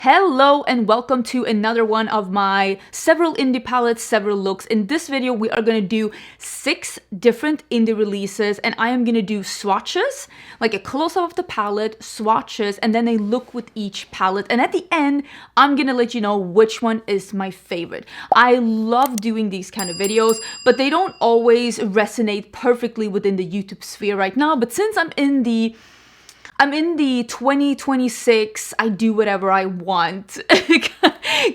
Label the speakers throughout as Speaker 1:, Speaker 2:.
Speaker 1: Hello and welcome to another one of my several indie palettes, several looks. In this video, we are going to do 6 different indie releases and I am going to do swatches, like a close-up of the palette, swatches, and then a look with each palette. And at the end, I'm going to let you know which one is my favorite. I love doing these kind of videos, but they don't always resonate perfectly within the YouTube sphere right now. But since I'm in the 2026, I do whatever I want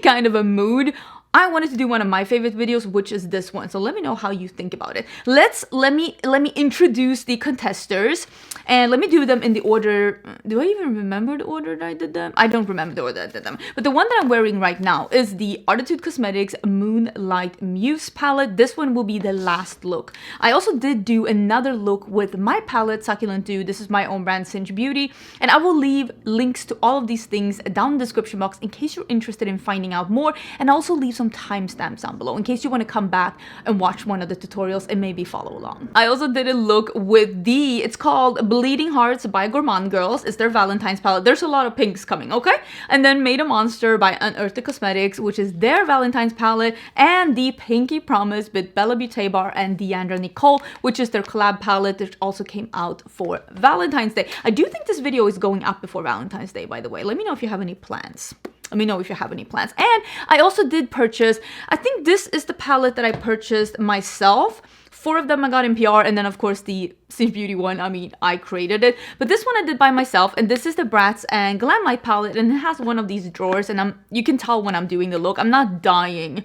Speaker 1: kind of a mood. I wanted to do one of my favorite videos, which is this one. So let me know how you think about it. Let me introduce the contesters and let me do them in the order. Do I even remember the order that I did them? I don't remember the order that I did them. But the one that I'm wearing right now is the Arttitude Cosmetics Moonlight Muse palette. This one will be the last look. I also did do another look with my palette, Succulent 2. This is my own brand, Singe Beauty. And I will leave links to all of these things down in the description box in case you're interested in finding out more. And also leave some timestamps down below in case you want to come back and watch one of the tutorials and maybe follow along. I also did a look with it's called Bleeding Hearts by Gourmande Girls. It's their Valentine's palette. There's a lot of pinks coming, okay? And then Made a Monster by Unearthly Cosmetics, which is their Valentine's palette, and the Pinky Promise with Bella Beauté Bar and DeandraNicolee, which is their collab palette that also came out for Valentine's Day. I do think this video is going up before Valentine's Day, by the way. Let me know if you have any plans. Let me know if you have any plans. And I also did purchase, I think this is the palette that I purchased myself. 4 of them I got in PR, and then of course the Singe Beauty one, I mean, I created it. But this one I did by myself, and this is the Bratz and Glamlite palette, and it has one of these drawers, and you can tell when I'm doing the look, I'm not dying,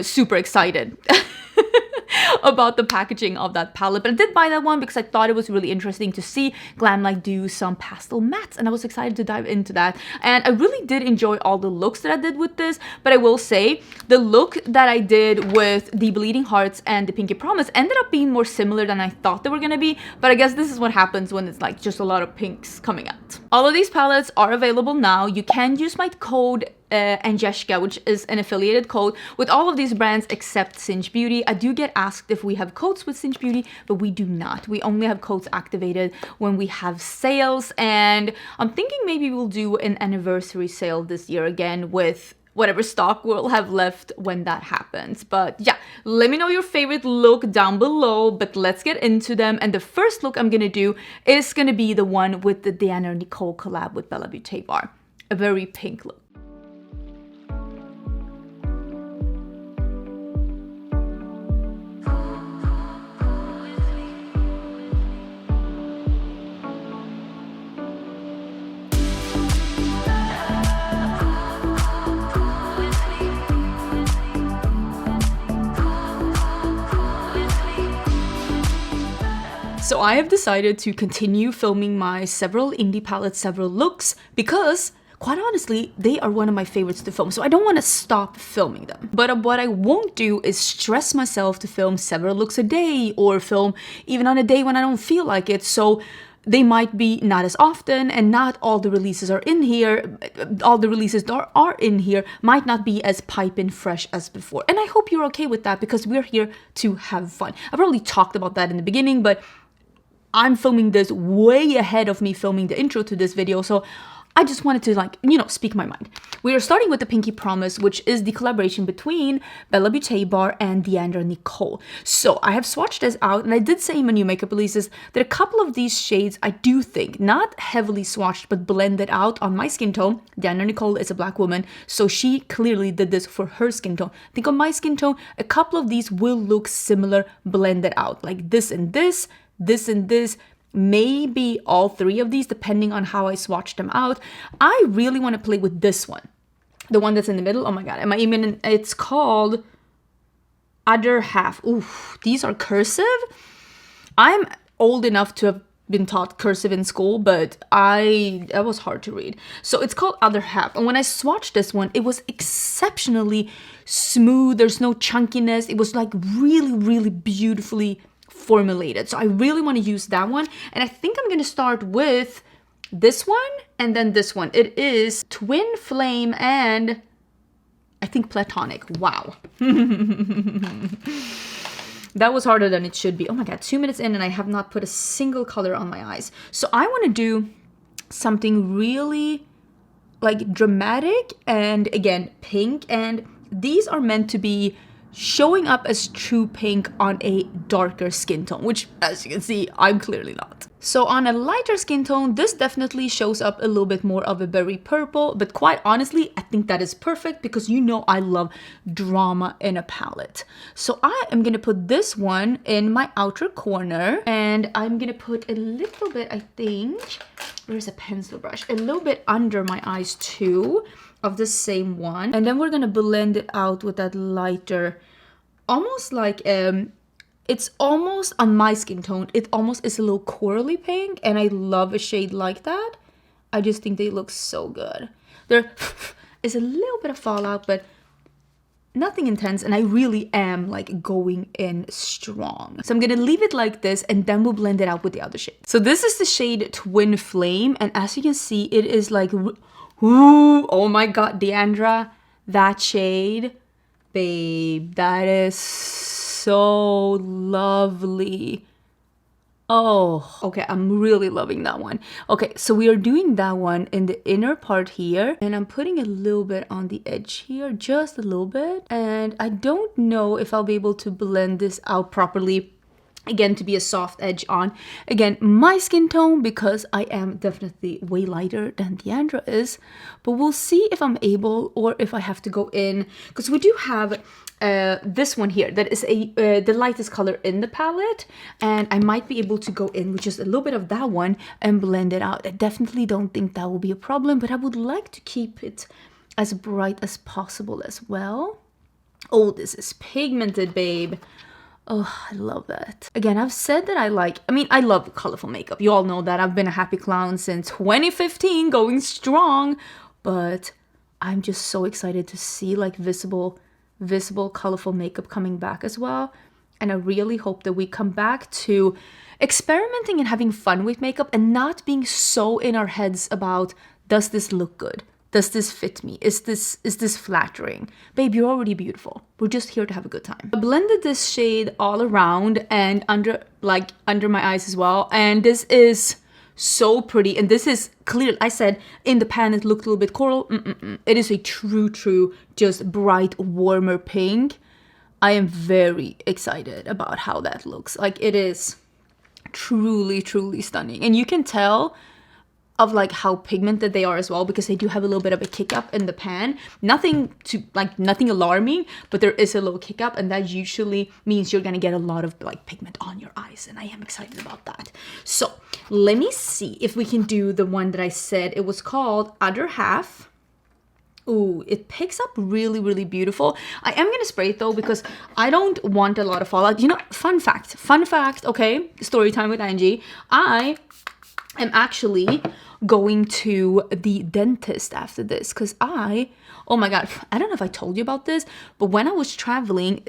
Speaker 1: super excited about the packaging of that palette. But I did buy that one because I thought it was really interesting to see Glamlite do some pastel mattes, and I was excited to dive into that. And I really did enjoy all the looks that I did with this, but I will say the look that I did with the Bleeding Hearts and the Pinky Promise ended up being more similar than I thought they were gonna be. But I guess this is what happens when it's like just a lot of pinks coming out. All of these palettes are available now. You can use my code Angelica, which is an affiliated code with all of these brands except Singe Beauty. I do get asked if we have codes with Singe Beauty, but we do not. We only have codes activated when we have sales, and I'm thinking maybe we'll do an anniversary sale this year again with whatever stock we'll have left when that happens. But yeah, let me know your favorite look down below, but let's get into them. And the first look I'm gonna do is gonna be the one with the DeandraNicolee collab with Bella Beauté Bar. A very pink look. So I have decided to continue filming my several indie palettes, several looks, because quite honestly, they are one of my favorites to film. So I don't want to stop filming them. But what I won't do is stress myself to film several looks a day or film even on a day when I don't feel like it. So they might be not as often, and not all the releases are in here. All the releases that are in here might not be as piping fresh as before. And I hope you're okay with that because we're here to have fun. I probably talked about that in the beginning, but I'm filming this way ahead of me filming the intro to this video, so I just wanted to speak my mind. We are starting with the Pinky Promise, which is the collaboration between Bella Beauté Bar and DeandraNicolee. So I have swatched this out, and I did say in my new makeup releases that a couple of these shades I do think, not heavily swatched, but blended out on my skin tone. DeandraNicolee is a black woman, so she clearly did this for her skin tone. I think on my skin tone, a couple of these will look similar blended out, like this and this, this and this, maybe all 3 of these, depending on how I swatch them out. I really want to play with this one, the one that's in the middle. Oh my god, am I even? It's called Other Half. Oof, these are cursive. I'm old enough to have been taught cursive in school, but that was hard to read. So it's called Other Half, and when I swatched this one, it was exceptionally smooth. There's no chunkiness. It was like really, really beautifully formulated. So I really want to use that one, and I think I'm going to start with this one and then this one. It is Twin Flame and I think Platonic. Wow. That was harder than it should be. Oh my god, 2 minutes in and I have not put a single color on my eyes. So I want to do something really like dramatic and again pink, and these are meant to be showing up as true pink on a darker skin tone, which as you can see, I'm clearly not. So on a lighter skin tone, this definitely shows up a little bit more of a berry purple, but quite honestly, I think that is perfect because you know I love drama in a palette. So I am gonna put this one in my outer corner, and I'm gonna put a little bit, I think, where's a pencil brush? A little bit under my eyes too, of the same one, and then we're gonna blend it out with that lighter, almost like it's almost on my skin tone, it almost is a little corally pink, and I love a shade like that. I just think they look so good. There is a little bit of fallout, but nothing intense, and I really am like going in strong. So I'm gonna leave it like this, and then we'll blend it out with the other shade. So this is the shade Twin Flame, and as you can see, it is like, ooh, oh my god, Deandra, that shade, babe, that is so lovely. Oh, okay, I'm really loving that one. Okay, so we are doing that one in the inner part here, and I'm putting a little bit on the edge here, just a little bit. And I don't know if I'll be able to blend this out properly, again, to be a soft edge on, again, my skin tone, because I am definitely way lighter than Deandra is. But we'll see if I'm able, or if I have to go in, because we do have this one here that is the lightest color in the palette, and I might be able to go in with just a little bit of that one and blend it out. I definitely don't think that will be a problem, but I would like to keep it as bright as possible as well. Oh, this is pigmented, babe. Oh, I love that. Again, I've said that I love colorful makeup. You all know that. I've been a happy clown since 2015, going strong. But I'm just so excited to see like visible, colorful makeup coming back as well. And I really hope that we come back to experimenting and having fun with makeup and not being so in our heads about, does this look good? Does this fit me? Is this flattering? Babe, you're already beautiful. We're just here to have a good time. I blended this shade all around and under my eyes as well. And this is so pretty. And this is clear. I said in the pan it looked a little bit coral. It is a true, just bright, warmer pink. I am very excited about how that looks. Like, it is truly stunning. And you can tell of like how pigmented they are as well, because they do have a little bit of a kick up in the pan. Nothing alarming, but there is a little kick up, and that usually means you're gonna get a lot of like pigment on your eyes, and I am excited about that. So let me see if we can do the one that I said it was called Other Half. Ooh, it picks up really beautiful. I am gonna spray it though, because I don't want a lot of fallout. You know, fun fact, okay, story time with Angie. I am actually going to the dentist after this, because oh my god, I don't know if I told you about this, but when I was traveling,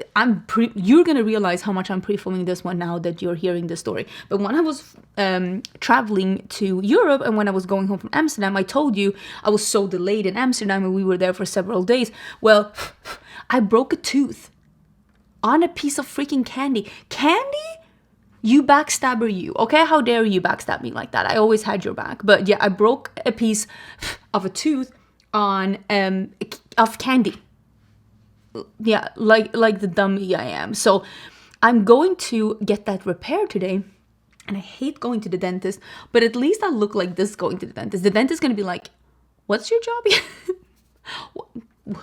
Speaker 1: you're gonna realize how much I'm pre-filming this one now that you're hearing the story. But when I was traveling to Europe, and when I was going home from Amsterdam, I told you I was so delayed in Amsterdam and we were there for several days. Well, I broke a tooth on a piece of freaking candy. You backstabber, you, okay? How dare you backstab me like that? I always had your back. But yeah, I broke a piece of a tooth on of candy. Yeah, like the dummy I am. So I'm going to get that repaired today. And I hate going to the dentist, but at least I look like this going to the dentist. The dentist is going to be like, what's your job?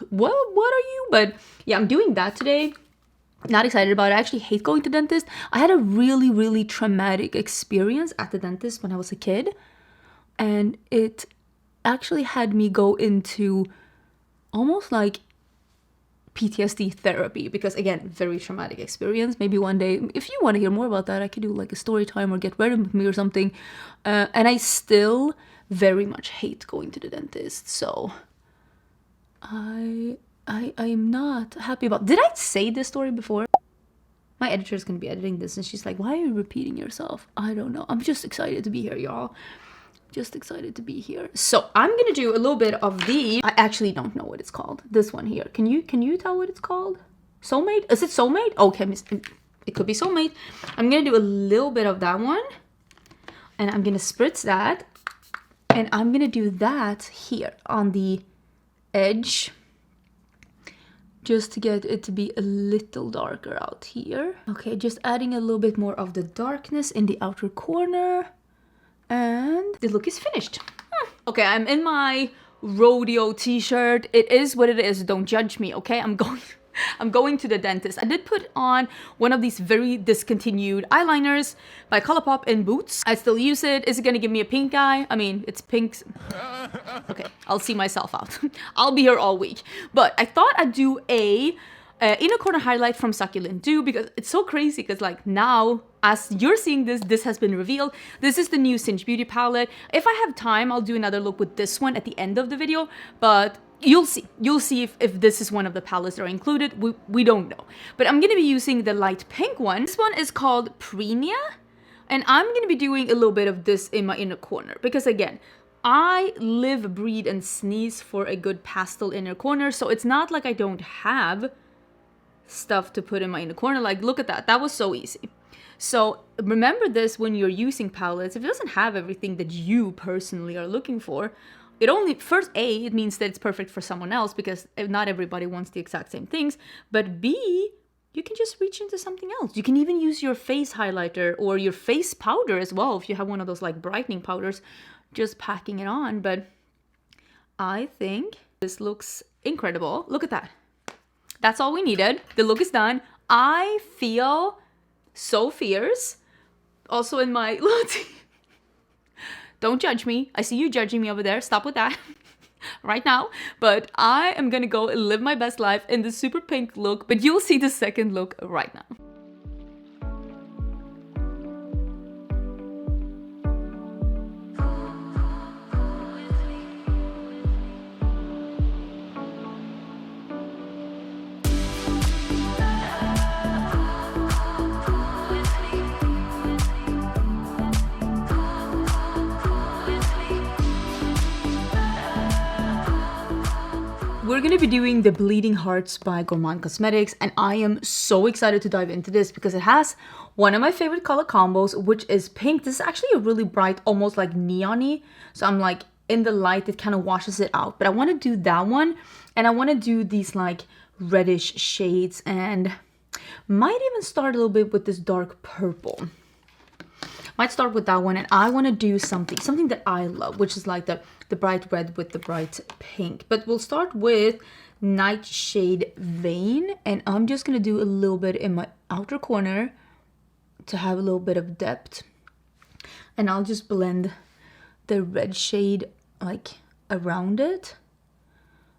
Speaker 1: what are you? But yeah, I'm doing that today. Not excited about it. I actually hate going to dentist. I had a really traumatic experience at the dentist when I was a kid, and it actually had me go into almost like PTSD therapy, because again, very traumatic experience. Maybe one day, if you want to hear more about that, I could do like a story time or get ready with me or something. And I still very much hate going to the dentist, so I'm not happy about. Did I say this story before? My editor is going to be editing this, and she's like, why are you repeating yourself? I don't know. I'm just excited to be here, y'all. Just excited to be here. So I'm going to do a little bit of the, I actually don't know what it's called. This one here. Can you tell what it's called? Soulmate? Is it Soulmate? Okay, it could be Soulmate. I'm going to do a little bit of that one, and I'm going to spritz that And I'm gonna do that here on the edge, just to get it to be a little darker out here. Okay, just adding a little bit more of the darkness in the outer corner. And the look is finished. Okay, I'm in my rodeo t-shirt. It is what it is. Don't judge me, okay? I'm going to the dentist. I did put on one of these very discontinued eyeliners by Colourpop in Boots. I still use it. Is it gonna give me a pink eye? I mean, it's pink. Okay, I'll see myself out. I'll be here all week. But I thought I'd do a inner corner highlight from Succulent too, because it's so crazy, because like now, as you're seeing this, this has been revealed. This is the new Singe Beauty palette. If I have time, I'll do another look with this one at the end of the video, but you'll see if this is one of the palettes that are included. We don't know. But I'm gonna be using the light pink one. This one is called Prenia, and I'm gonna be doing a little bit of this in my inner corner, because again, I live, breathe, and sneeze for a good pastel inner corner, so it's not like I don't have stuff to put in my inner corner. Like, look at that. That was so easy. So remember this when you're using palettes. If it doesn't have everything that you personally are looking for, it only, first, A, it means that it's perfect for someone else, because not everybody wants the exact same things. But B, you can just reach into something else. You can even use your face highlighter or your face powder as well, if you have one of those like brightening powders, just packing it on. But I think this looks incredible. Look at that. That's all we needed. The look is done. I feel so fierce. Also in my little don't judge me. I see you judging me over there. Stop with that right now. But I am gonna go and live my best life in the super pink look. But you'll see the second look right now. We're gonna be doing the Bleeding Hearts by Gourmande Cosmetics, and I am so excited to dive into this because it has one of my favorite color combos, which is pink. This is actually a really bright, almost like neon-y, so I'm like, in the light it kind of washes it out. But I want to do that one, and I want to do these like reddish shades, and might even start a little bit with this dark purple. Might start with that one, and I want to do something that I love, which is like the bright red with the bright pink. But we'll start with Nightshade Vein, and I'm just gonna do a little bit in my outer corner to have a little bit of depth, and I'll just blend the red shade like around it.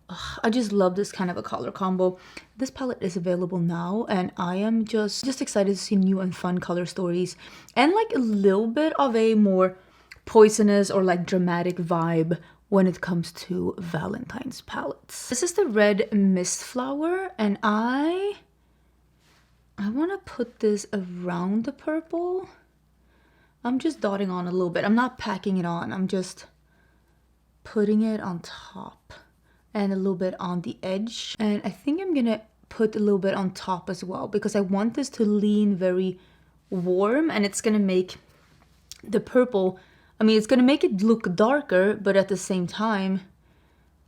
Speaker 1: Ugh, I just love this kind of a color combo. This palette is available now, and I am just excited to see new and fun color stories, and like a little bit of a more poisonous or like dramatic vibe when it comes to Valentine's palettes. This is the red Mist Flower, and I want to put this around the purple. I'm just dotting on a little bit. I'm not packing it on. I'm just putting it on top and a little bit on the edge. And I think I'm gonna put a little bit on top as well, because I want this to lean very warm, and it's gonna make the purple, I mean, it's gonna make it look darker, but at the same time,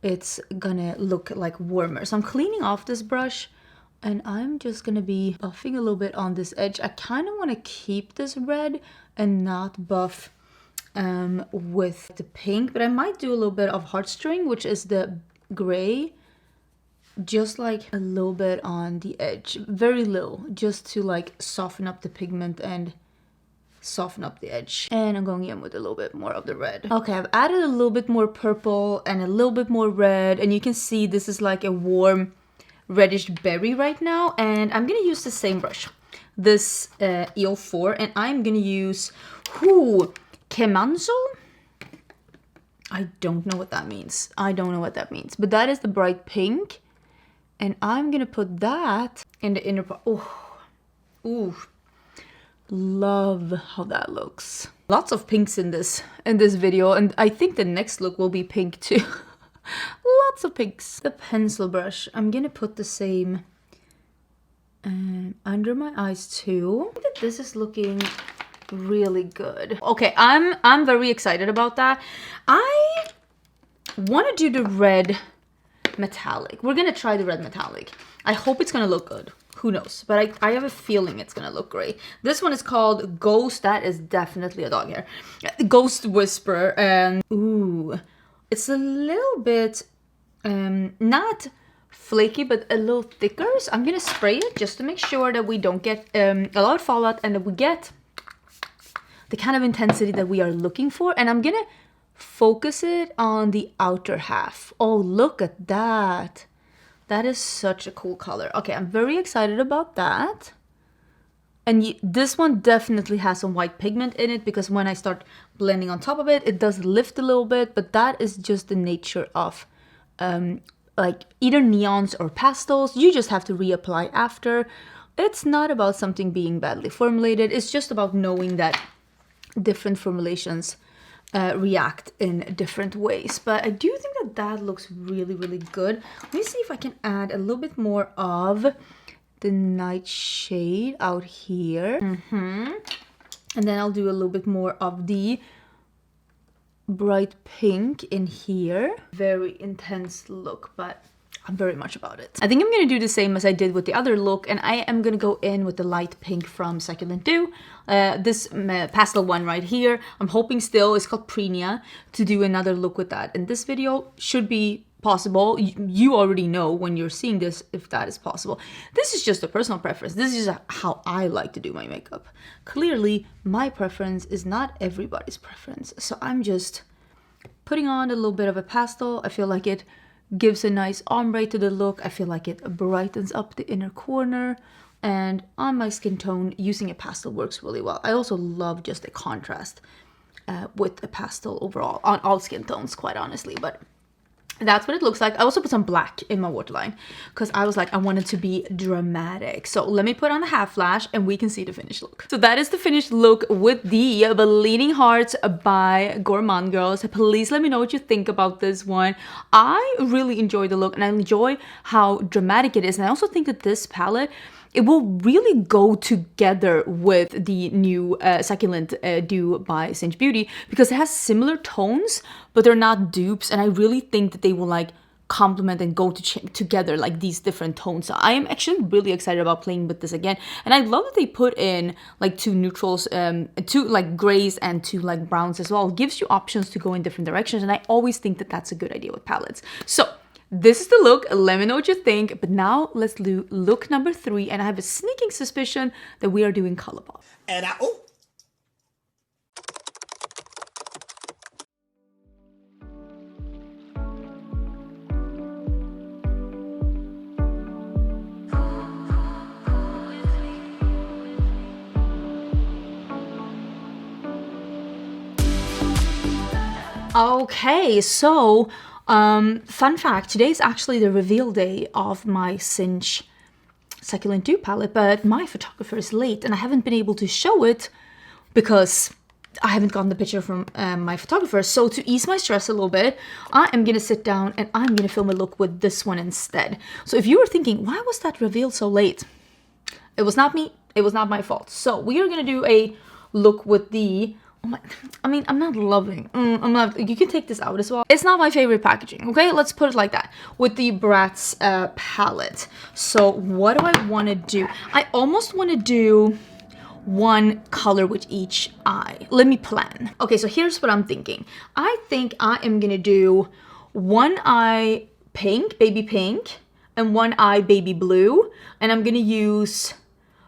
Speaker 1: it's gonna look like warmer. So I'm cleaning off this brush, and I'm just gonna be buffing a little bit on this edge. I kind of want to keep this red and not buff with the pink, but I might do a little bit of Heartstring, which is the gray, just like a little bit on the edge, very little, just to like soften up the pigment and soften up the edge. And I'm going in with a little bit more of the red. Okay, I've added a little bit more purple and a little bit more red, and you can see this is like a warm reddish berry right now. And I'm gonna use the same brush, this EO4, and I'm gonna use Kemanzo. I don't know what that means. I don't know what that means, but that is the bright pink, and I'm gonna put that in the inner part. Oh, ooh, love how that looks. Lots of pinks in this video, and I think the next look will be pink too. Lots of pinks. The pencil brush, I'm gonna put the same under my eyes too. I think that this is looking really good. Okay, I'm very excited about that. I want to do the red metallic. We're gonna try the red metallic. I hope it's gonna look good. Who knows? But I have a feeling it's gonna look great. This one is called Ghost. That is definitely a dog hair. Ghost Whisper. And ooh, it's a little bit not flaky, but a little thicker. So I'm gonna spray it just to make sure that we don't get a lot of fallout and that we get the kind of intensity that we are looking for. And I'm gonna focus it on the outer half. Oh, look at that. That is such a cool color. Okay, I'm very excited about that. And this one definitely has some white pigment in it, because when I start blending on top of it, it does lift a little bit, but that is just the nature of like either neons or pastels. You just have to reapply after. It's not about something being badly formulated. It's just about knowing that different formulations react in different ways. But I do think that that looks really, really good. Let me see if I can add a little bit more of the nightshade out here. And then I'll do a little bit more of the bright pink in here. Very intense look, but I'm very much about it. I think I'm gonna do the same as I did with the other look, and I am gonna go in with the light pink from Succulent Dew. This pastel one right here. I'm hoping still, it's called Prenia, to do another look with that. And this video should be possible. You already know when you're seeing this if that is possible. This is just a personal preference. This is how I like to do my makeup. Clearly, my preference is not everybody's preference. So I'm just putting on a little bit of a pastel. I feel like it gives a nice ombre to the look. I feel like it brightens up the inner corner. And on my skin tone, using a pastel works really well. I also love just the contrast with a pastel overall on all skin tones, quite honestly. But that's what it looks like. I also put some black in my waterline because I was like, I want it to be dramatic. So let me put on the half flash and we can see the finished look. So that is the finished look with the Bleeding Hearts by Gourmande girls. Please let me know what you think about this one. I really enjoy the look and I enjoy how dramatic it is. And I also think that this palette, it will really go together with the new Succulent Dew by Singe Beauty, because it has similar tones, but they're not dupes. And I really think that they will like complement and go together, like these different tones. So I am actually really excited about playing with this again. And I love that they put in like two neutrals, two like grays and two like browns as well. It gives you options to go in different directions. And I always think that that's a good idea with palettes. So this is the look. Let me know what you think. But now let's do look number 3. And I have a sneaking suspicion that we are doing Colourpop.
Speaker 2: And
Speaker 1: Okay, so fun fact, today is actually the reveal day of my Singe Succulent Dew palette, but my photographer is late and I haven't been able to show it because I haven't gotten the picture from my photographer. So to ease my stress a little bit, I am gonna sit down and I'm gonna film a look with this one instead. So if you were thinking, why was that revealed so late? It was not me, it was not my fault. So we are gonna do a look with the I'm not loving. You can take this out as well. It's not my favorite packaging, okay? Let's put it like that. With the Bratz palette. So what do I want to do? I almost want to do one color with each eye. Let me plan. Okay, so here's what I'm thinking. I think I am going to do one eye pink, baby pink, and one eye baby blue. And I'm going to use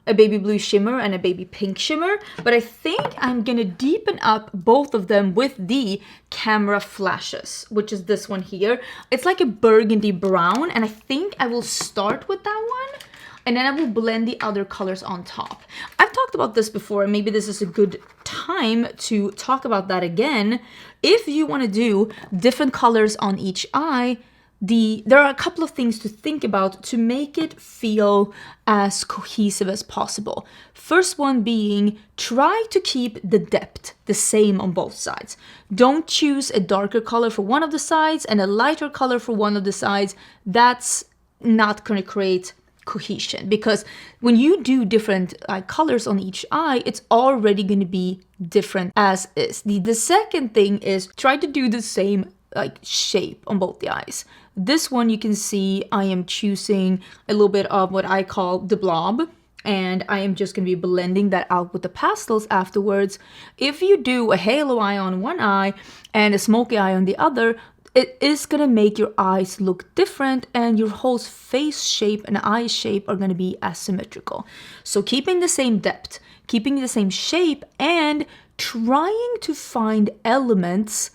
Speaker 1: a baby blue shimmer and a baby pink shimmer, but I think I'm gonna deepen up both of them with the camera flashes, which is this one here. It's like a burgundy brown, and I think I will start with that one, and then I will blend the other colors on top. I've talked about this before, and maybe this is a good time to talk about that again. If you wanna do different colors on each eye, there are a couple of things to think about to make it feel as cohesive as possible. First one being, try to keep the depth the same on both sides. Don't choose a darker color for one of the sides and a lighter color for one of the sides. That's not going to create cohesion, because when you do different colors on each eye, it's already going to be different as is. The second thing is try to do the same like shape on both the eyes. This one you can see I am choosing a little bit of what I call the blob, and I am just going to be blending that out with the pastels afterwards. If you do a halo eye on one eye and a smoky eye on the other, it is going to make your eyes look different, and your whole face shape and eye shape are going to be asymmetrical. So keeping the same depth, keeping the same shape, and trying to find elements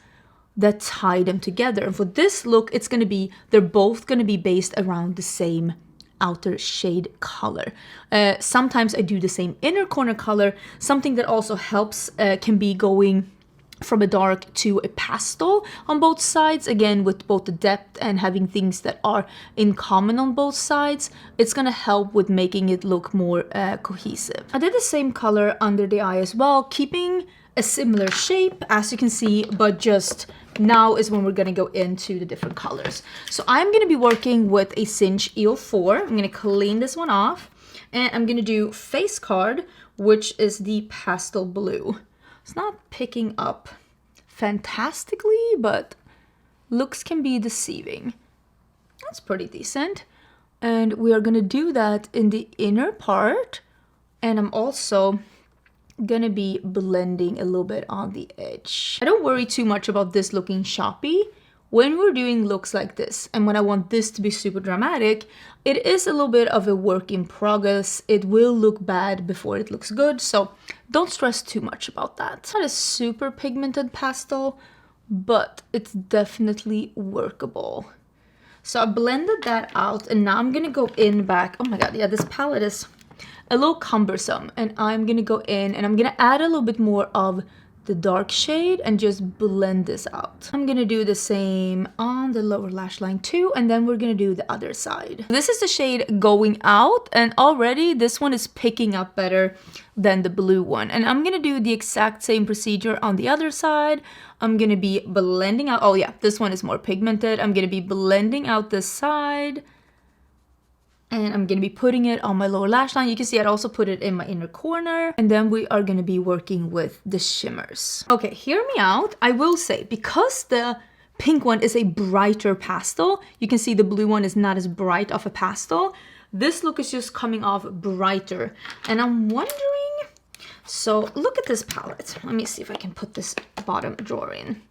Speaker 1: that tie them together. And for this look, it's going to be, they're both going to be based around the same outer shade color. Sometimes I do the same inner corner color. Something that also helps can be going from a dark to a pastel on both sides, again with both the depth and having things that are in common on both sides. It's gonna help with making it look more cohesive. I did the same color under the eye as well, keeping a similar shape as you can see, but just now is when we're gonna go into the different colors. So I'm gonna be working with a Singe EO4. I'm gonna clean this one off, and I'm gonna do Face Card, which is the pastel blue. It's not picking up fantastically, but looks can be deceiving. That's pretty decent. And we are gonna do that in the inner part. And I'm also gonna be blending a little bit on the edge. I don't worry too much about this looking choppy. When we're doing looks like this, and when I want this to be super dramatic, it is a little bit of a work in progress. It will look bad before it looks good, so don't stress too much about that. It's not a super pigmented pastel, but it's definitely workable. So I blended that out, and now I'm gonna go in back. Oh my god, yeah, this palette is a little cumbersome, and I'm gonna go in and I'm gonna add a little bit more of the dark shade and just blend this out. I'm gonna do the same on the lower lash line too, and then we're gonna do the other side. This is the shade Going Out, and already this one is picking up better than the blue one. And I'm gonna do the exact same procedure on the other side. I'm gonna be blending out, oh yeah, this one is more pigmented. I'm gonna be blending out this side, and I'm gonna be putting it on my lower lash line. You can see I'd also put it in my inner corner. And then we are gonna be working with the shimmers. Okay, hear me out. I will say, because the pink one is a brighter pastel, you can see the blue one is not as bright of a pastel. This look is just coming off brighter. And I'm wondering, so look at this palette. Let me see if I can put this bottom drawer in.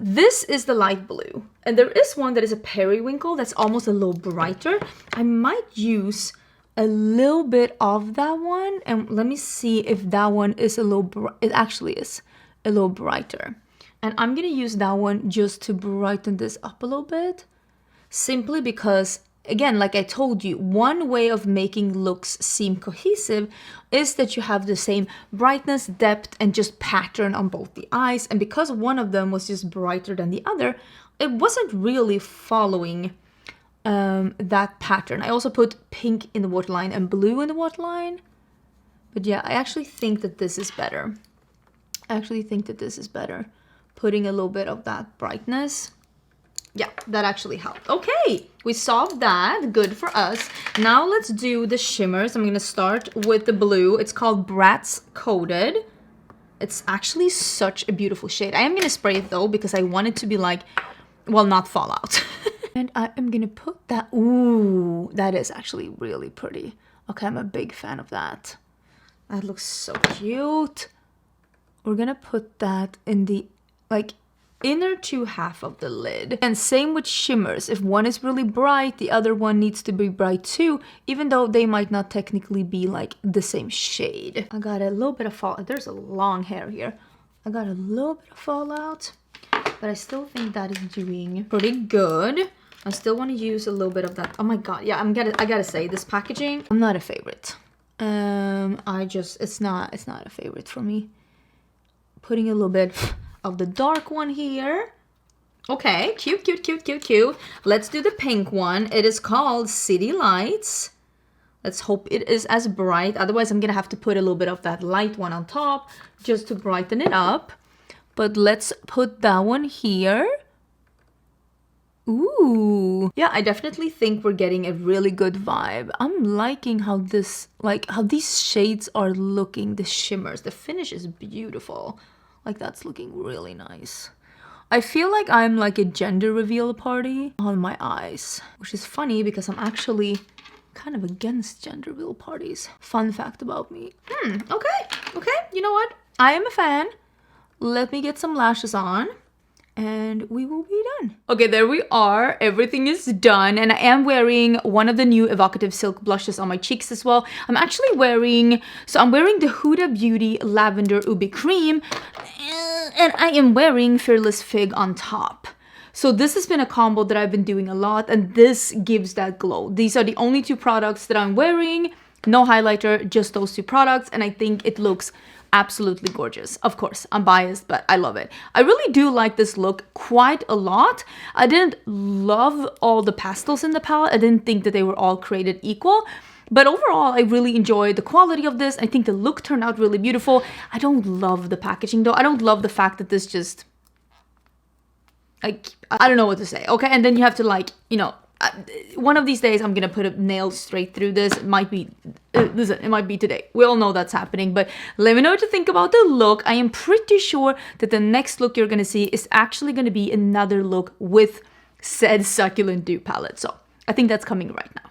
Speaker 1: This is the light blue, and there is one that is a periwinkle that's almost a little brighter. I might use a little bit of that one, and let me see if that one is a little, it actually is a little brighter. And I'm gonna use that one just to brighten this up a little bit, simply because, again, like I told you, one way of making looks seem cohesive is that you have the same brightness, depth, and just pattern on both the eyes. And because one of them was just brighter than the other, it wasn't really following that pattern. I also put pink in the waterline and blue in the waterline. But yeah, I actually think that this is better. Putting a little bit of that brightness. Yeah, that actually helped. Okay, we solved that. Good for us. Now let's do the shimmers. I'm gonna start with the blue. It's called Bratz Coated. It's actually such a beautiful shade. I am gonna spray it though, because I want it to be like, well, not fall out. And I am gonna put that, ooh, that is actually really pretty. Okay, I'm a big fan of that. That looks so cute. We're gonna put that in the, like, inner two half of the lid. And same with shimmers. If one is really bright, the other one needs to be bright too, even though they might not technically be like the same shade. I got a little bit of fall. There's a long hair here. I got a little bit of fallout, but I still think that is doing pretty good. I still want to use a little bit of that. Oh my god, yeah, I gotta say, this packaging, I'm not a favorite. It's not a favorite for me. Putting a little bit of the dark one here. Okay, cute. Let's do the pink one. It is called City Lights. Let's hope it is as bright. Otherwise, I'm gonna have to put a little bit of that light one on top just to brighten it up. But let's put that one here. Ooh. Yeah, I definitely think we're getting a really good vibe. I'm liking how this, like, how these shades are looking, the shimmers. The finish is beautiful. Like, that's looking really nice. I feel like I'm like a gender reveal party on my eyes, which is funny because I'm actually kind of against gender reveal parties. Fun fact about me. Okay, you know what? I am a fan. Let me get some lashes on and we will be done. Okay, there we are. Everything is done, and I am wearing one of the new evocative silk blushes on my cheeks as well. I'm actually wearing, I'm wearing the Huda Beauty Lavender Ubi Cream, and I am wearing Fearless Fig on top. So this has been a combo that I've been doing a lot, and this gives that glow. These are the only two products that I'm wearing. No highlighter, just those two products, and I think it looks absolutely gorgeous. Of course, I'm biased, but I love it. I really do like this look quite a lot. I didn't love all the pastels in the palette. I didn't think that they were all created equal. But overall, I really enjoy the quality of this. I think the look turned out really beautiful. I don't love the packaging though. I don't love the fact that this just, like, I don't know what to say. Okay, and then you have to, like, you know, one of these days I'm gonna put a nail straight through this. It might be, listen, it might be today. We all know that's happening, but let me know what you think about the look. I am pretty sure that the next look you're gonna see is actually gonna be another look with said Succulent Dew palette. So I think that's coming right now.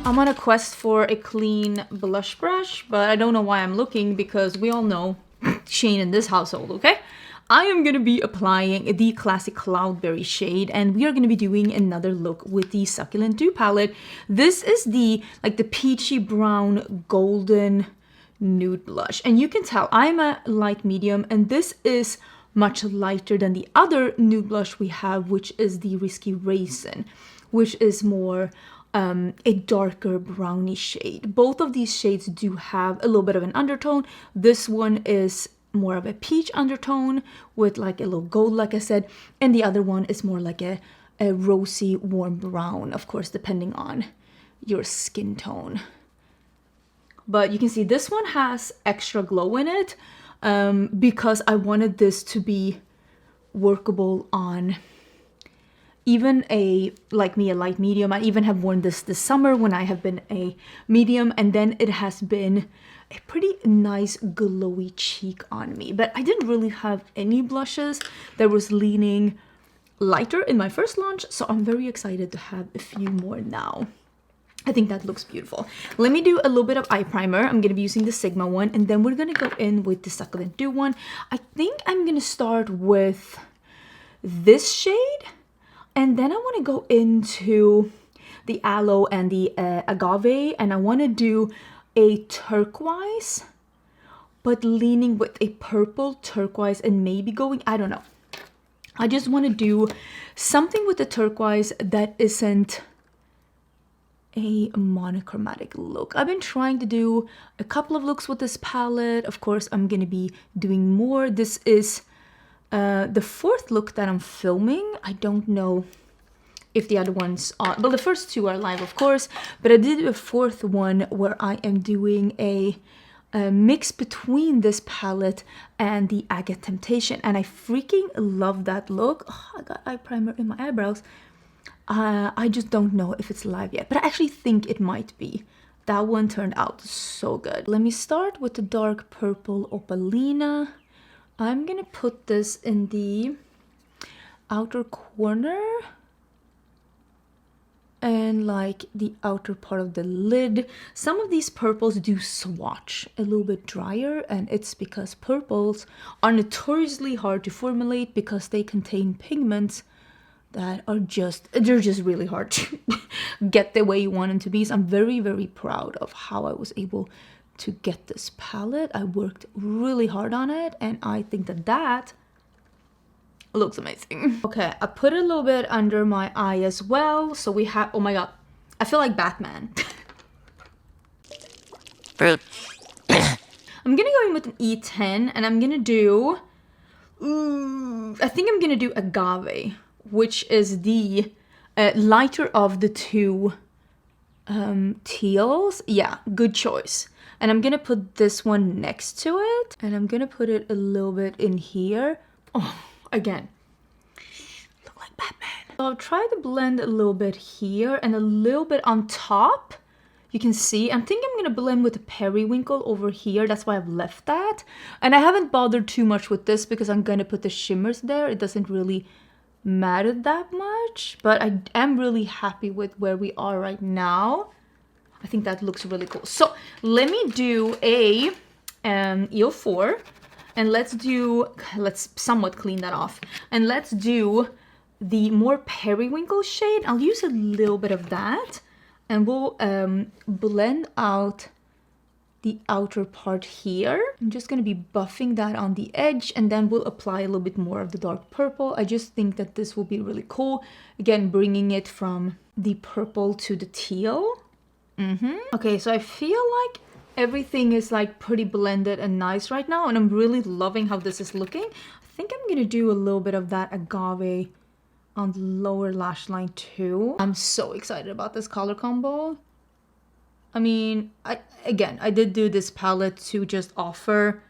Speaker 1: I'm on a quest for a clean blush brush, but I don't know why I'm looking because we all know Shane in this household, okay? I am going to be applying the classic Cloudberry shade, and we are going to be doing another look with the Succulent Dew palette. This is the, like, the peachy brown golden nude blush, and you can tell I'm a light medium, and this is much lighter than the other nude blush we have, which is the Risky Raisin, which is more a darker brownie shade. Both of these shades do have a little bit of an undertone. This one is more of a peach undertone with like a little gold, like I said, and the other one is more like a rosy warm brown, of course, depending on your skin tone. But you can see this one has extra glow in it because I wanted this to be workable on even like me, a light medium. I even have worn this summer when I have been a medium, and then it has been a pretty nice glowy cheek on me. But I didn't really have any blushes that was leaning lighter in my first launch, so I'm very excited to have a few more now. I think that looks beautiful. Let me do a little bit of eye primer. I'm going to be using the Sigma one, and then we're going to go in with the Succulent Dew one. I think I'm going to start with this shade, and then I want to go into the Aloe and the Agave, and I want to do a turquoise, but leaning with a purple turquoise and maybe going, I don't know. I just want to do something with the turquoise that isn't a monochromatic look. I've been trying to do a couple of looks with this palette. Of course, I'm going to be doing more. This is the fourth look that I'm filming. I don't know if the other ones are, well, the first two are live, of course, but I did a fourth one where I am doing a mix between this palette and the Agate Temptation, and I freaking love that look. Oh, I got eye primer in my eyebrows. I just don't know if it's live yet, but I actually think it might be. That one turned out so good. Let me start with the dark purple Opalina. I'm gonna put this in the outer corner and like the outer part of the lid. Some of these purples do swatch a little bit drier, and it's because purples are notoriously hard to formulate because they contain pigments that are they're just really hard to get the way you want them to be. So I'm very, very proud of how I was able to get this palette. I worked really hard on it, and I think that looks amazing. Okay, I put a little bit under my eye as well. So we have, oh my god, I feel like Batman. I'm I'm gonna go in with an E10 and I'm gonna do, I think I'm gonna do Agave, which is the lighter of the two teals. Yeah, good choice. And I'm gonna put this one next to it, and I'm gonna put it a little bit in here. Oh, again, look like Batman. So I'll try to blend a little bit here and a little bit on top. You can see, I'm thinking I'm gonna blend with the periwinkle over here. That's why I've left that. And I haven't bothered too much with this because I'm gonna put the shimmers there. It doesn't really matter that much, but I am really happy with where we are right now. I think that looks really cool. So let me do a EO4 and let's somewhat clean that off. And let's do the more periwinkle shade. I'll use a little bit of that and we'll blend out the outer part here. I'm just going to be buffing that on the edge and then we'll apply a little bit more of the dark purple. I just think that this will be really cool. Again, bringing it from the purple to the teal. Okay, so I feel like everything is like pretty blended and nice right now and I'm really loving how this is looking. I think I'm going to do a little bit of that agave on the lower lash line too. I'm so excited about this color combo. I mean, I did do this palette to just offer.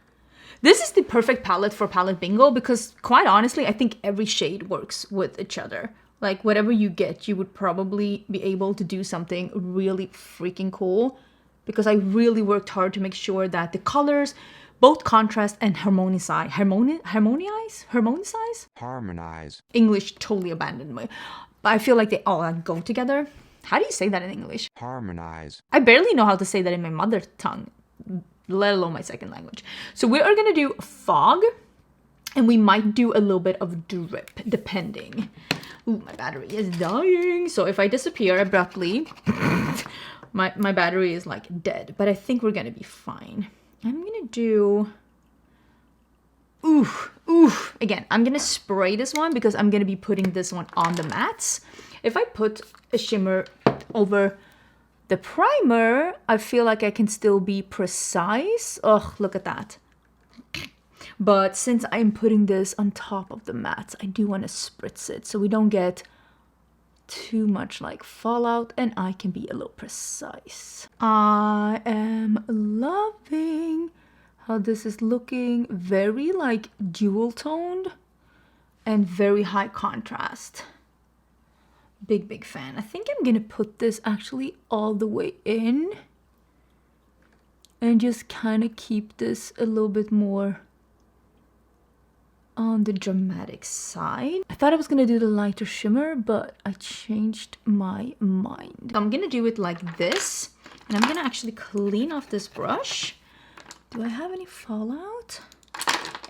Speaker 1: This is the perfect palette for palette bingo because quite honestly, I think every shade works with each other. Like whatever you get, you would probably be able to do something really freaking cool because I really worked hard to make sure that the colors both contrast and harmonize. English totally abandoned me. But I feel like they all go together. How do you say that in English?
Speaker 2: Harmonize.
Speaker 1: I barely know how to say that in my mother tongue, let alone my second language. So we are gonna do fog, and we might do a little bit of drip, depending. Ooh, my battery is dying. So if I disappear abruptly, my battery is like dead. But I think we're gonna be fine. I'm gonna do... Again, I'm gonna spray this one because I'm gonna be putting this one on the mattes. If I put a shimmer over the primer, I feel like I can still be precise. Oh, look at that. But since I'm putting this on top of the mattes, I do want to spritz it so we don't get too much like fallout and I can be a little precise. I am loving how this is looking, very like dual toned and very high contrast. Big fan. I think I'm gonna put this actually all the way in and just kind of keep this a little bit more on the dramatic side. I thought I was gonna do the lighter shimmer, but I changed my mind. I'm gonna do it like this, and I'm gonna actually clean off this brush. Do I have any fallout?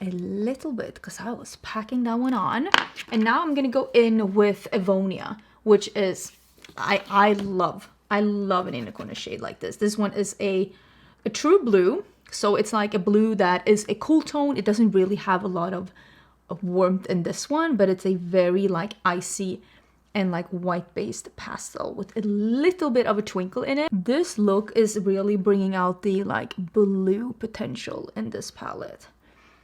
Speaker 1: A little bit, because I was packing that one on. And now I'm gonna go in with Evonia, which is, I love an inner corner shade like this. This one is a true blue. So it's like a blue that is a cool tone. It doesn't really have a lot of warmth in this one, but it's a very like icy and like white based pastel with a little bit of a twinkle in it. This look is really bringing out the like blue potential in this palette.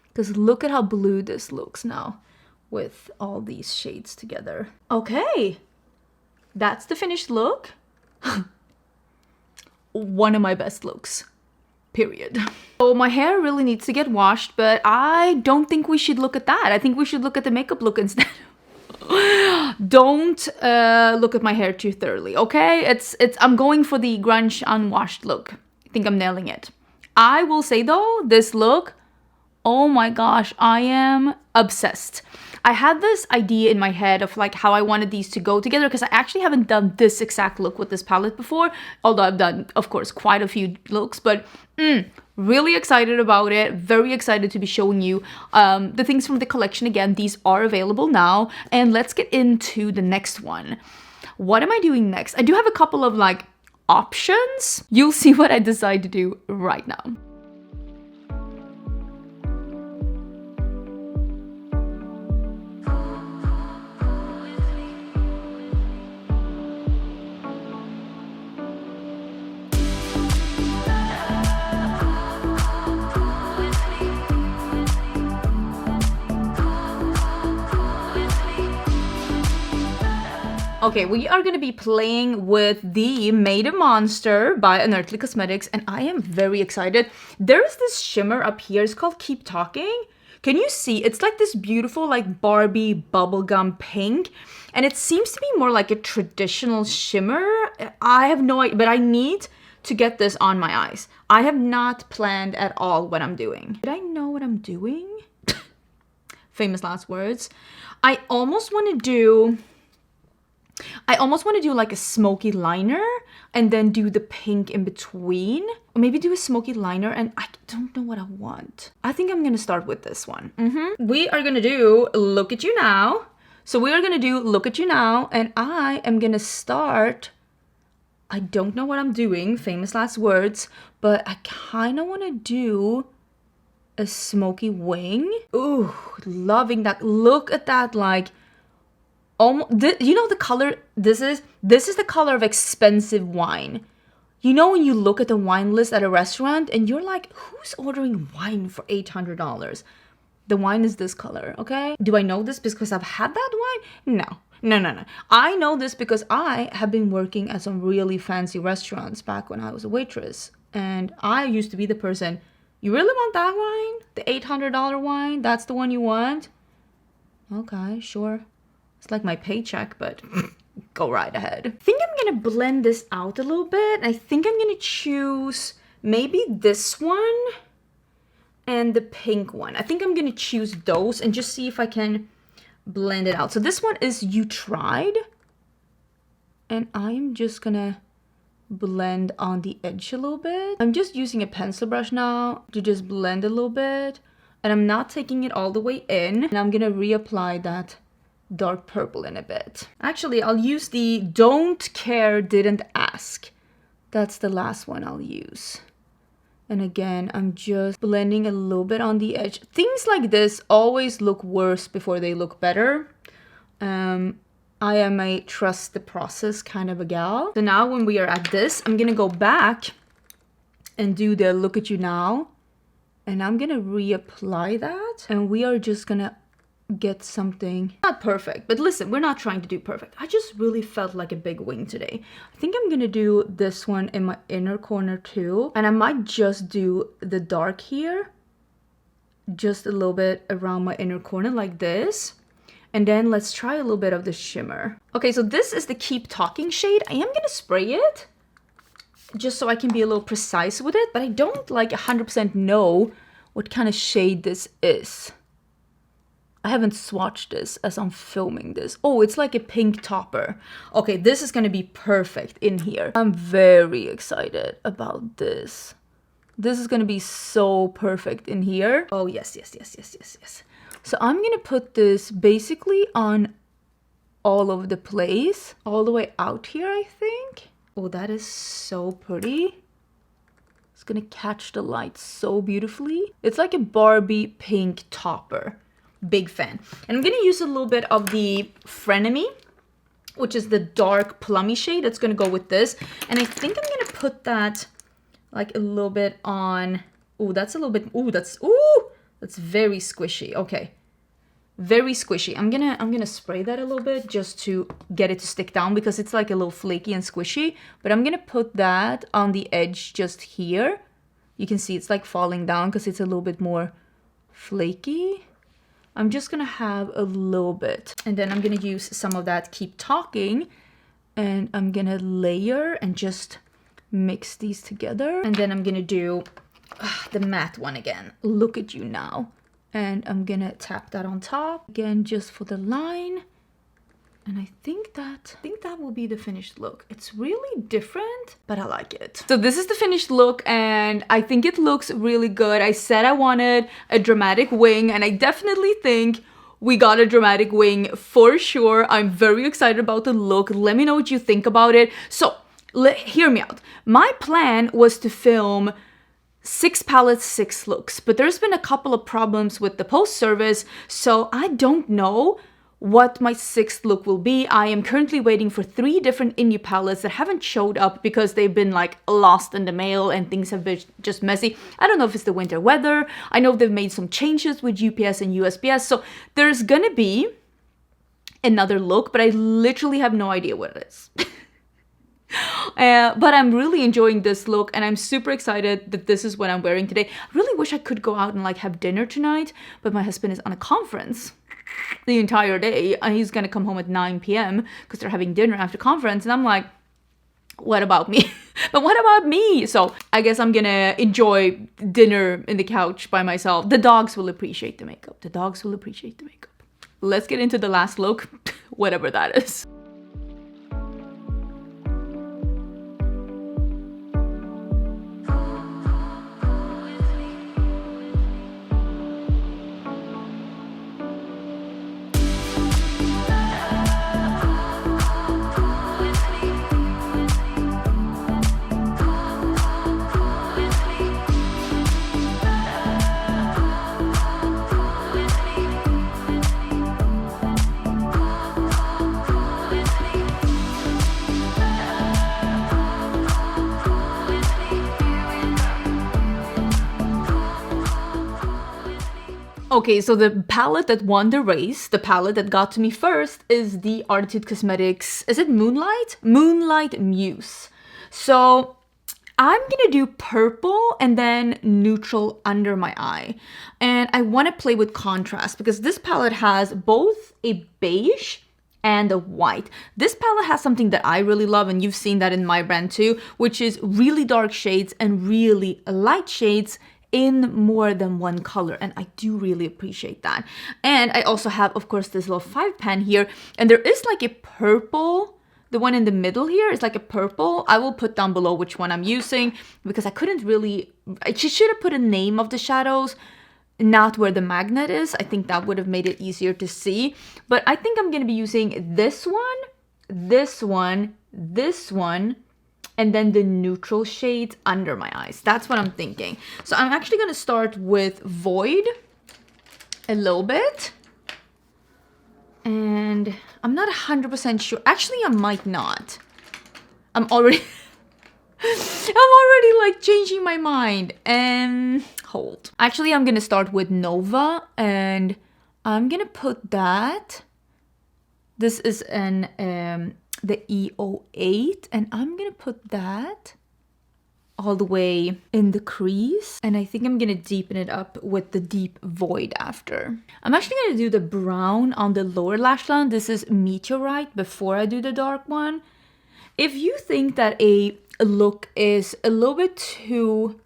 Speaker 1: Because look at how blue this looks now with all these shades together. Okay, that's the finished look. One of my best looks, period. So my hair really needs to get washed, but I don't think we should look at that. I think we should look at the makeup look instead. Don't look at my hair too thoroughly, okay? I'm going for the grunge unwashed look. I think I'm nailing it. I will say though, this look, oh my gosh, I am obsessed. I had this idea in my head of like how I wanted these to go together because I actually haven't done this exact look with this palette before, although I've done, of course, quite a few looks, but really excited about it. Very excited to be showing you the things from the collection. Again, these are available now, and let's get into the next one. What am I doing next? I do have a couple of like options. You'll see what I decide to do right now. Okay, we are gonna be playing with the Made a Monster by Unearthly Cosmetics, and I am very excited. There's this shimmer up here, it's called Keep Talking. Can you see? It's like this beautiful like Barbie bubblegum pink, and it seems to be more like a traditional shimmer. I have no idea, but I need to get this on my eyes. I have not planned at all what I'm doing. Did I know what I'm doing? Famous last words. I almost want to do like a smoky liner and then do the pink in between. Or maybe do a smoky liner, and I don't know what I want. I think I'm gonna start with this one. We are gonna do Look at You Now. So we are gonna do Look at You Now, and I am gonna start, I don't know what I'm doing, famous last words, but I kind of want to do a smoky wing. Ooh, loving that. Look at that, like, almost, you know the color, this is the color of expensive wine. You know when you look at the wine list at a restaurant and you're like, who's ordering wine for $800? The wine is this color, okay? Do I know this because I've had that wine? No. I know this because I have been working at some really fancy restaurants back when I was a waitress. And I used to be the person, you really want that wine? The $800 wine? That's the one you want? Okay, sure. It's like my paycheck, but go right ahead. I think I'm gonna blend this out a little bit. I think I'm gonna choose maybe this one and the pink one. I think I'm gonna choose those and just see if I can blend it out. So this one is You Tried. And I am just gonna blend on the edge a little bit. I'm just using a pencil brush now to just blend a little bit. And I'm not taking it all the way in. And I'm gonna reapply that dark purple in a bit. Actually, I'll use the Don't Care, Didn't Ask. That's the last one I'll use. And again, I'm just blending a little bit on the edge. Things like this always look worse before they look better. I am a trust the process kind of a gal. So now when we are at this, I'm gonna go back and do the Look at You Now. And I'm gonna reapply that. And we are just gonna get something not perfect, but listen, we're not trying to do perfect. I just really felt like a big wing today. I think I'm gonna do this one in my inner corner too, and I might just do the dark here just a little bit around my inner corner like this, and then let's try a little bit of the shimmer. Okay, so this is the Keep Talking shade. I am gonna spray it just so I can be a little precise with it, but I don't like 100% know what kind of shade this is. I haven't swatched this as I'm filming this. Oh, it's like a pink topper. Okay, this is gonna be perfect in here. I'm very excited about this. This is gonna be so perfect in here. Oh, yes. So I'm gonna put this basically on all over the place. All the way out here, I think. Oh, that is so pretty. It's gonna catch the light so beautifully. It's like a Barbie pink topper. Big fan. And I'm gonna use a little bit of the Frenemy, which is the dark plummy shade. That's gonna go with this. And I think I'm gonna put that like a little bit on. Oh, that's a little bit. That's very squishy. Okay, very squishy. I'm gonna spray that a little bit just to get it to stick down because it's like a little flaky and squishy. But I'm gonna put that on the edge just here. You can see it's like falling down because it's a little bit more flaky. I'm just gonna have a little bit, and then I'm gonna use some of that Keep Talking, and I'm gonna layer and just mix these together. And then I'm gonna do the matte one again, Look at You Now. And I'm gonna tap that on top again just for the line. And I think that will be the finished look. It's really different, but I like it. So this is the finished look, and I think it looks really good. I said I wanted a dramatic wing, and I definitely think we got a dramatic wing for sure. I'm very excited about the look. Let me know what you think about it. So hear me out. My plan was to film 6 palettes, 6 looks, but there's been a couple of problems with the post service, so I don't know what my 6th look will be. I am currently waiting for 3 different Innu palettes that haven't showed up because they've been like lost in the mail and things have been just messy. I don't know if it's the winter weather. I know they've made some changes with UPS and USPS. So there's gonna be another look, but I literally have no idea what it is. But I'm really enjoying this look, and I'm super excited that this is what I'm wearing today. I really wish I could go out and like have dinner tonight, but my husband is on a conference the entire day, and he's gonna come home at 9 p.m. because they're having dinner after conference, and I'm like, what about me? But what about me? So I guess I'm gonna enjoy dinner in the couch by myself. The dogs will appreciate the makeup. The dogs will appreciate the makeup. Let's get into the last look, whatever that is. Okay, so the palette that won the race, the palette that got to me first, is the Arttitude Cosmetics, is it Moonlight? Moonlight Muse. So I'm gonna do purple and then neutral under my eye. And I wanna play with contrast because this palette has both a beige and a white. This palette has something that I really love, and you've seen that in my brand too, which is really dark shades and really light shades in more than one color, and I do really appreciate that. And I also have, of course, this little 5 pan here, and there is like a purple, the one in the middle here is like a purple. I will put down below which one I'm using because I couldn't really, I should have put a name of the shadows, not where the magnet is. I think that would have made it easier to see, but I think I'm gonna be using this one, this one, this one, and then the neutral shades under my eyes. That's what I'm thinking. So I'm actually gonna start with Void a little bit. And I'm not 100% sure. Actually, I might not. I'm already like changing my mind. And hold. Actually, I'm gonna start with Nova, and I'm gonna put that. This is an the EO8, and I'm gonna put that all the way in the crease, and I think I'm gonna deepen it up with the deep Void after. I'm actually gonna do the brown on the lower lash line. This is Meteorite before I do the dark one. If you think that a look is a little bit too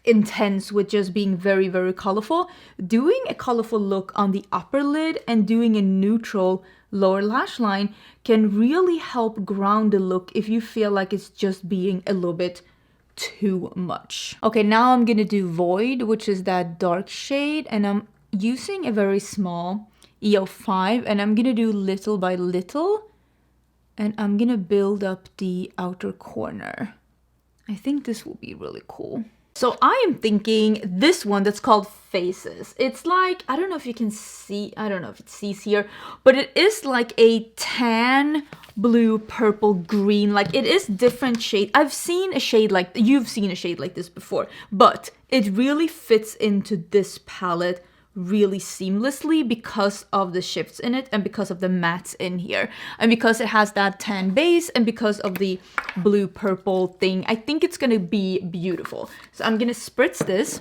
Speaker 1: intense with just being very, very colorful, doing a colorful look on the upper lid and doing a neutral lower lash line can really help ground the look if you feel like it's just being a little bit too much. Okay, now I'm gonna do Void, which is that dark shade, and I'm using a very small EO5, and I'm gonna do little by little, and I'm gonna build up the outer corner. I think this will be really cool. So I am thinking this one that's called Faces. It's like, I don't know if you can see, I don't know if it sees here, but it is like a tan, blue, purple, green, like it is different shade. I've seen a shade like, you've seen a shade like this before, but it really fits into this palette really seamlessly because of the shifts in it and because of the mattes in here and because it has that tan base and because of the blue purple thing. I think it's gonna be beautiful. So I'm gonna spritz this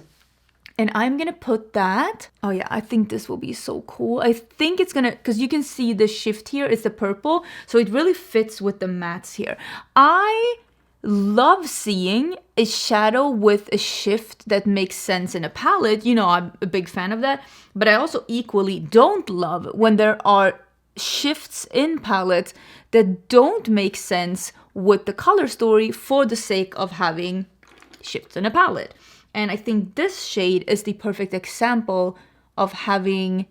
Speaker 1: and I'm gonna put that. Oh yeah, I think this will be so cool. I think it's gonna, because you can see the shift here is the purple, so it really fits with the mattes here. I love seeing a shadow with a shift that makes sense in a palette. You know, I'm a big fan of that, but I also equally don't love when there are shifts in palettes that don't make sense with the color story for the sake of having shifts in a palette. And I think this shade is the perfect example of having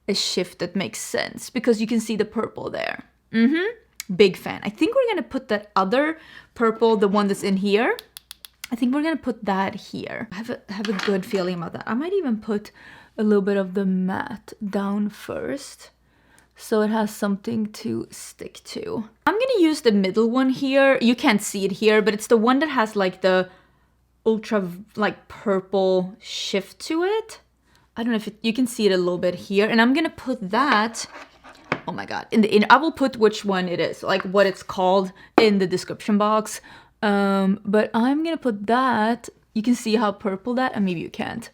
Speaker 1: a shift that makes sense because you can see the purple there. Big fan. I think we're gonna put that other purple, the one that's in here, I think we're gonna put that here. I have a good feeling about that. I might even put a little bit of the matte down first so it has something to stick to. I'm gonna use the middle one here. You can't see it here, but it's the one that has like the ultra like purple shift to it. I don't know if you can see it a little bit here. And I'm going to put that, oh my God, I will put which one it is, like what it's called in the description box. But I'm going to put that, you can see how purple that, and maybe you can't.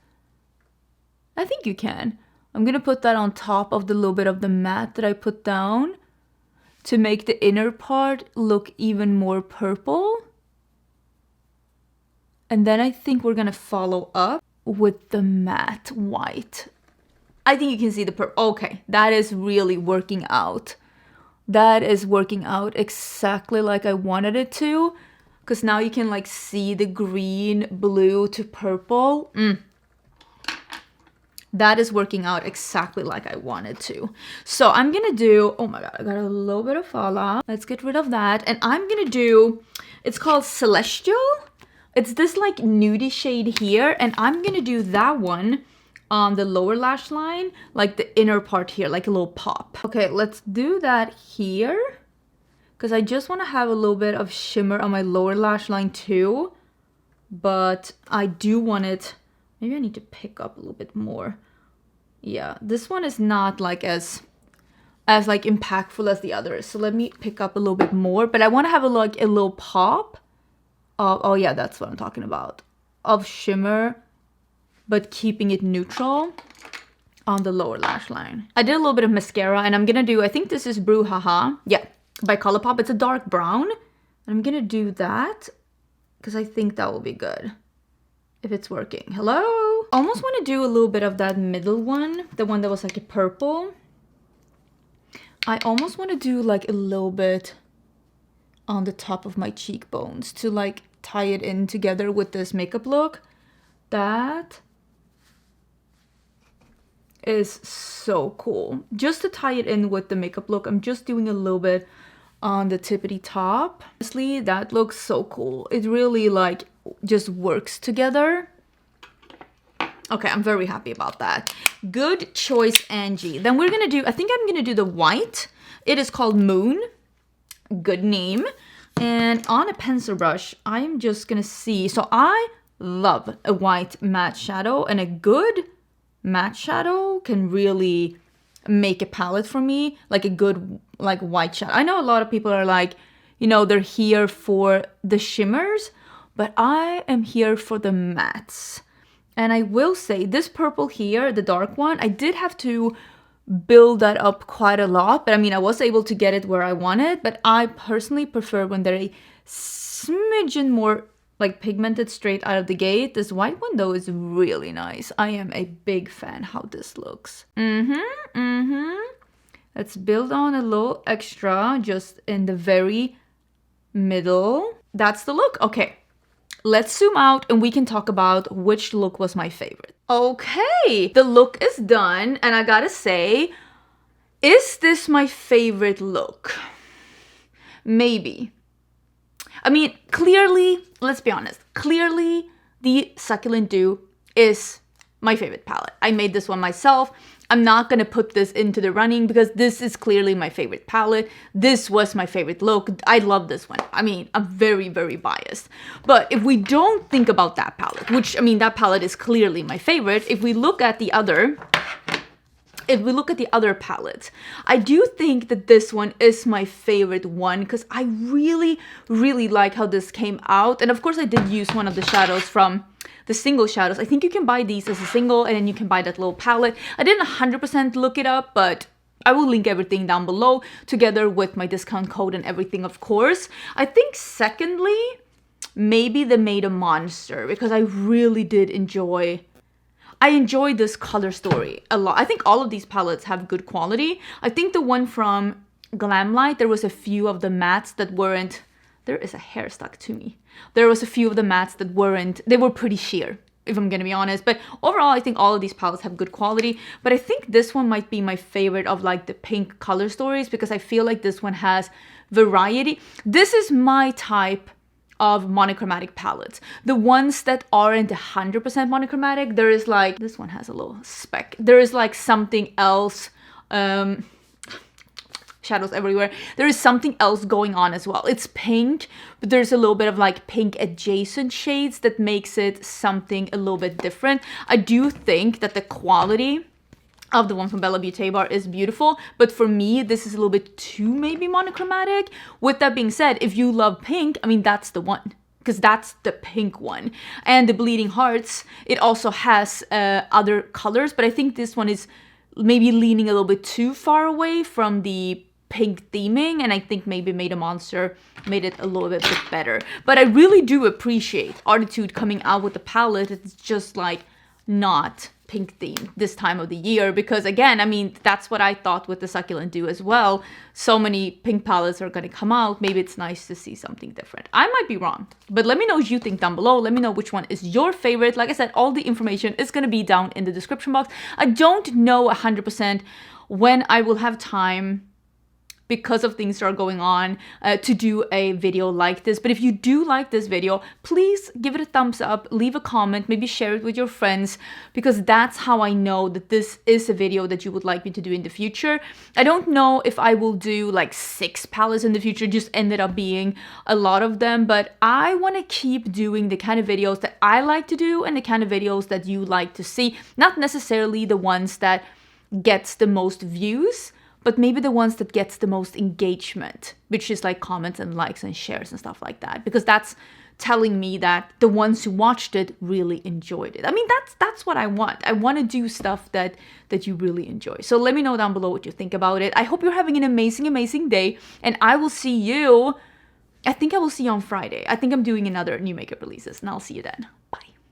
Speaker 1: I think you can. I'm going to put that on top of the little bit of the matte that I put down to make the inner part look even more purple. And then I think we're going to follow up with the matte white. I think you can see the purple. Okay, that is really working out. That is working out exactly like I wanted it to. Because now you can like see the green, blue to purple. That is working out exactly like I wanted to. So I'm gonna do, oh my God, I got a little bit of fallout. Let's get rid of that. And I'm gonna do, it's called Celestial. It's this like nudie shade here. And I'm gonna do that one on the lower lash line, like the inner part here, like a little pop. Okay, let's do that here. Because I just wanna have a little bit of shimmer on my lower lash line too. But I do want it, maybe I need to pick up a little bit more. Yeah, this one is not like as like impactful as the others. So let me pick up a little bit more. But I want to have a little pop of, oh yeah, that's what I'm talking about. Of shimmer, but keeping it neutral on the lower lash line. I did a little bit of mascara and I'm going to do, I think this is Brouhaha. Yeah, by Colourpop. It's a dark brown. I'm going to do that because I think that will be good. If it's working. Hello? Almost want to do a little bit of that middle one. The one that was like a purple. I almost want to do like a little bit on the top of my cheekbones to like tie it in together with this makeup look. That is so cool. Just to tie it in with the makeup look, I'm just doing a little bit on the tippity top. Honestly, that looks so cool. It really like just works together. Okay, I'm very happy about that. Good choice, Angie. Then we're gonna do, I think I'm gonna do the white. It is called Moon. Good name. And on a pencil brush, I'm just gonna see. So I love a white matte shadow, and a good matte shadow can really make a palette for me. Like a good like white shadow. I know a lot of people are like, you know, they're here for the shimmers, but I am here for the mattes. And I will say this purple here, the dark one, I did have to build that up quite a lot. But I mean, I was able to get it where I wanted. But I personally prefer when they're a smidgen more like pigmented straight out of the gate. This white one though is really nice. I am a big fan how this looks. Let's build on a little extra just in the very middle. That's the look. Okay. Let's zoom out and we can talk about which look was my favorite. Okay, the look is done and I gotta say, is this my favorite look? Maybe. I mean, clearly, let's be honest, clearly the Succulent Dew is my favorite palette. I made this one myself. I'm not gonna put this into the running because this is clearly my favorite palette. This was my favorite look. I love this one. I mean, I'm very, very biased. But if we don't think about that palette, which, I mean, that palette is clearly my favorite. If we look at the other palettes, I do think that this one is my favorite one because I really, really like how this came out. And of course, I did use one of the shadows from the single shadows. I think you can buy these as a single and then you can buy that little palette. I didn't 100% look it up, but I will link everything down below together with my discount code and everything, of course. I think secondly, maybe the Made a Monster because I really did enjoy this color story a lot. I think all of these palettes have good quality. I think the one from Glamlite, there was a few of the mattes that weren't, there is a hair stuck to me. There was a few of the mattes that weren't, they were pretty sheer, if I'm gonna be honest. But overall, I think all of these palettes have good quality. But I think this one might be my favorite of like the pink color stories because I feel like this one has variety. This is my type of monochromatic palettes. The ones that aren't 100% monochromatic, there is like, this one has a little speck. There is like something else. shadows everywhere. There is something else going on as well. It's pink, but there's a little bit of like pink adjacent shades that makes it something a little bit different. I do think that the quality of the one from Bella Beauté bar is beautiful, but for me, this is a little bit too maybe monochromatic. With that being said, if you love pink, I mean, that's the one, because that's the pink one. And the Bleeding Hearts, it also has other colors, but I think this one is maybe leaning a little bit too far away from the pink theming, and I think maybe Made a Monster made it a little bit better. But I really do appreciate Arttitude coming out with a palette that's just like not pink theme this time of the year, because again, I mean, that's what I thought with the Succulent do as well. So many pink palettes are going to come out. Maybe it's nice to see something different. I might be wrong, but let me know what you think down below. Let me know which one is your favorite. Like I said, all the information is going to be down in the description box. I don't know 100% when I will have time, because of things that are going on, to do a video like this. But if you do like this video, please give it a thumbs up, leave a comment, maybe share it with your friends, because that's how I know that this is a video that you would like me to do in the future. I don't know if I will do like 6 palettes in the future, just ended up being a lot of them, but I want to keep doing the kind of videos that I like to do and the kind of videos that you like to see. Not necessarily the ones that gets the most views, but maybe the ones that gets the most engagement, which is like comments and likes and shares and stuff like that, because that's telling me that the ones who watched it really enjoyed it. I mean, that's what I want. I want to do stuff that you really enjoy. So let me know down below what you think about it. I hope you're having an amazing day, and I will see you, I think I will see you on Friday. I think I'm doing another new makeup releases, and I'll see you then.